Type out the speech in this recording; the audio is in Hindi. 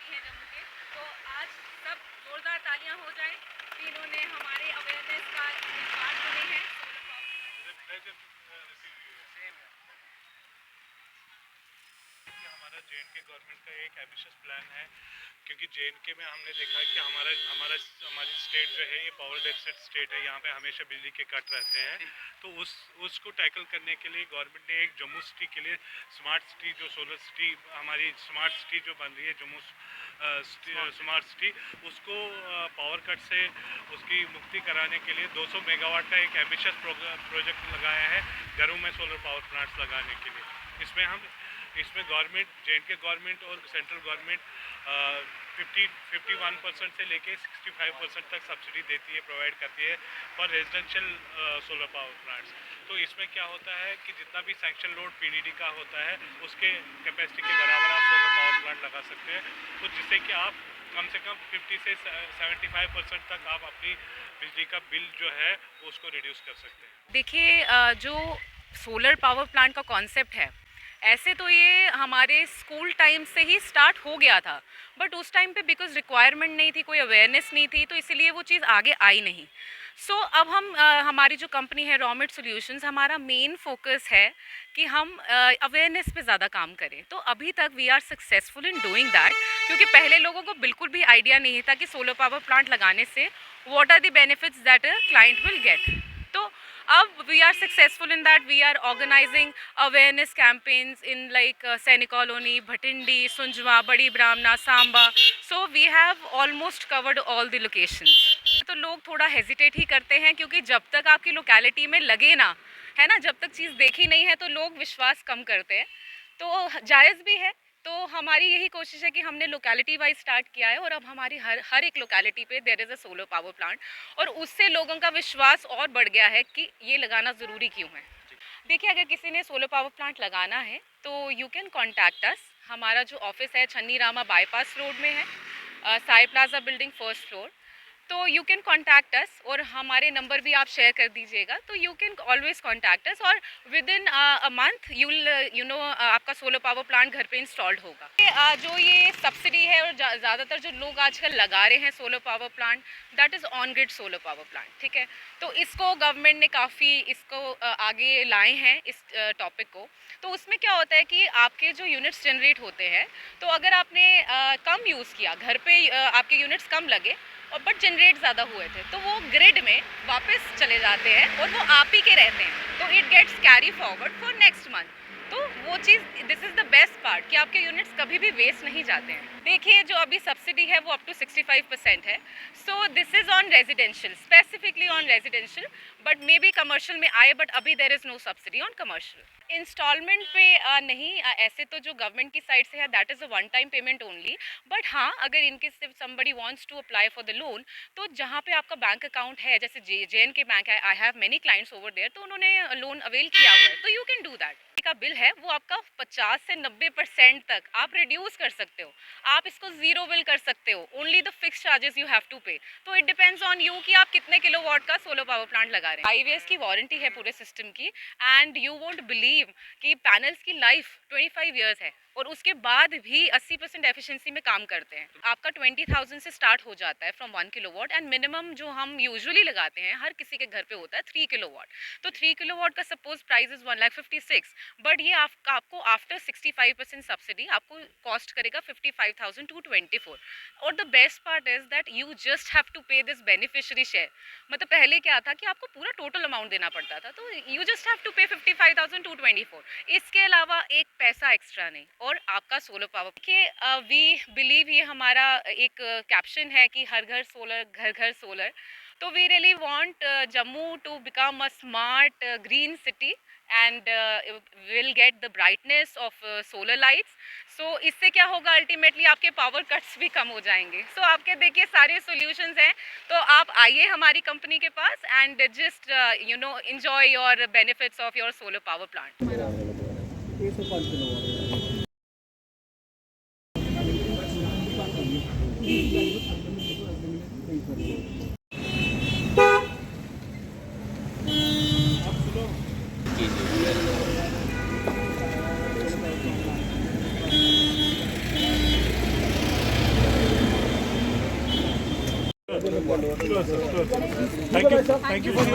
व्यक्ति हैं जम्मू के, तो आज सब जोरदार तालियां हो जाएं कि इन्होंने हमारे अवेयरनेस का एक पार्ट बने हैं सोलर पावर। हमारा जे.एंड.के गवर्नमेंट का एक एम्बिशियस प्लान है, क्योंकि जे.एंड.के में हमने देखा है कि हमारी स्टेट जो है ये पावर डेफिसिट स्टेट है, यहाँ पे हमेशा बिजली के कट रहते हैं। तो उसको टैकल करने के लिए गवर्नमेंट ने एक जम्मू सिटी के लिए स्मार्ट सिटी, जो सोलर सिटी हमारी स्मार्ट सिटी जो बन रही है जम्मू स्मार्ट सिटी, उसको पावर कट से उसकी मुक्ति कराने के लिए 200 मेगावाट का एक एम्बिशियस प्रोजेक्ट लगाया है घरों में सोलर पावर प्लांट्स लगाने के लिए। इसमें गवर्नमेंट, जे.एंड.के गवर्नमेंट और सेंट्रल गवर्नमेंट 51% से लेके 65% तक सब्सिडी देती है, प्रोवाइड करती है for residential solar power plants. तो इसमें क्या होता है कि जितना भी सैंक्शन लोड पीडीडी का होता है उसके कैपेसिटी के बराबर आप सोलर पावर प्लांट लगा सकते हैं, तो जिससे कि आप कम से कम 50 से 75% तक आप अपनी बिजली का बिल जो है उसको रिड्यूस कर सकते हैं। देखिए, जो सोलर पावर प्लांट का कॉन्सेप्ट है, ऐसे तो ये हमारे स्कूल टाइम से ही स्टार्ट हो गया था, बट उस टाइम पे बिकॉज रिक्वायरमेंट नहीं थी, कोई अवेयरनेस नहीं थी, तो इसीलिए वो चीज़ आगे आई नहीं। अब हम हमारी जो कंपनी है रॉमिट सॉल्यूशंस, हमारा मेन फोकस है कि हम अवेयरनेस पे ज़्यादा काम करें। तो अभी तक we are successful in doing that, क्योंकि पहले लोगों को बिल्कुल भी आइडिया नहीं था कि सोलर पावर प्लांट लगाने से what are the benefits that a client will get. तो अब we are successful in that. We are organizing awareness campaigns in like Sainik Colony, Bhatindi, Sunjwa, Badi Brahmana, Samba. So we have almost covered all the locations. तो लोग थोड़ा हेजिटेट ही करते हैं, क्योंकि जब तक आपकी लोकेलिटी में लगे ना, है ना, जब तक चीज़ देखी नहीं है तो लोग विश्वास कम करते हैं, तो जायज़ भी है। तो हमारी यही कोशिश है कि हमने लोकेलिटी वाइज स्टार्ट किया है, और अब हमारी हर एक लोकेलिटी पे there is a solar power plant, और उससे लोगों का विश्वास और बढ़ गया है कि ये लगाना ज़रूरी क्यों है। देखिए, अगर किसी ने सोलर पावर प्लांट लगाना है तो यू कैन कॉन्टैक्ट अस। हमारा जो ऑफिस है छन्नी रामा बाईपास रोड में है, Sai plaza building first floor. तो यू कैन कॉन्टैक्ट अस, और हमारे नंबर भी आप शेयर कर दीजिएगा, तो you can always contact us, और within a month you know आपका सोलर पावर प्लांट घर पे इंस्टॉल्ड होगा। जो ये सब्सिडी है, और ज़्यादातर जो लोग आजकल लगा रहे हैं solar power plant, that is on grid solar power plant, ठीक है। तो इसको गवर्नमेंट ने काफ़ी इसको आगे लाए हैं इस टॉपिक को। तो उसमें क्या होता है कि आपके जो यूनिट्स जनरेट होते हैं, तो अगर आपने कम यूज़ किया घर पे, आपके यूनिट्स कम लगे और बट जनरेट ज़्यादा हुए थे, तो वो ग्रिड में वापस चले जाते हैं और वो आप ही के रहते हैं, तो it gets carry forward for next month. तो वो चीज़, this is the best part कि आपके यूनिट्स कभी भी वेस्ट नहीं जाते हैं। देखिए, जो अभी सब्सिडी है वो अप टू 65% है। So this is on residential, specifically on residential, but maybe commercial में आए, बट अभी there is no subsidy on commercial. Instalment पे नहीं, ऐसे तो जो गवर्नमेंट की साइड से है that is a one time payment only, but हाँ, अगर in case if somebody wants to apply for the loan, तो जहाँ पे आपका बैंक अकाउंट है, जैसे जे.एंड.के बैंक है, I have many clients over there, तो उन्होंने लोन अवेल किया हुआ है, तो यू कैन डू दैट। का बिल है वो आपका 50 से 90% तक आप रिड्यूस कर सकते हो, आप इसको जीरो बिल कर सकते हो, only the fix charges you have to pay. तो इट डिपेंड्स ऑन यू कि आप कितने किलोवाट का सोलर पावर प्लांट लगा रहे हैं। 5 ईयर्स की वारंटी है पूरे सिस्टम की, एंड यू वोंट बिलीव कि पैनल्स की लाइफ 25 ईयर्स है, और उसके बाद भी 80% एफिशिएंसी में काम करते हैं। आपका 20,000 से स्टार्ट हो जाता है फ्रॉम 1 किलोवाट, एंड मिनिमम जो हम यूजुअली लगाते हैं हर किसी के घर पे होता है 3 किलोवाट। तो 3 किलोवाट का सपोज प्राइस इज 1,56,000, बट ये आपको आफ्टर 65% सब्सिडी आपको कॉस्ट करेगा 55,224। और the best part is that you just have to pay this beneficiary share. मतलब पहले क्या था कि आपको पूरा टोटल अमाउंट देना पड़ता था, तो यू जस्ट हैव टू पे 55,224, इसके अलावा एक पैसा एक्स्ट्रा नहीं, और आपका सोलर पावर के वी बिलीव, ये हमारा एक कैप्शन है कि हर घर सोलर, घर घर सोलर। तो we really want Jammu to become a smart green city, and will get the brightness of solar lights. So इससे क्या होगा, अल्टीमेटली आपके पावर कट्स भी कम हो जाएंगे। सो आपके देखिए सारे सॉल्यूशंस हैं, तो आप आइए हमारी कंपनी के पास and just you know enjoy your benefits of your solar power plant. Thank you for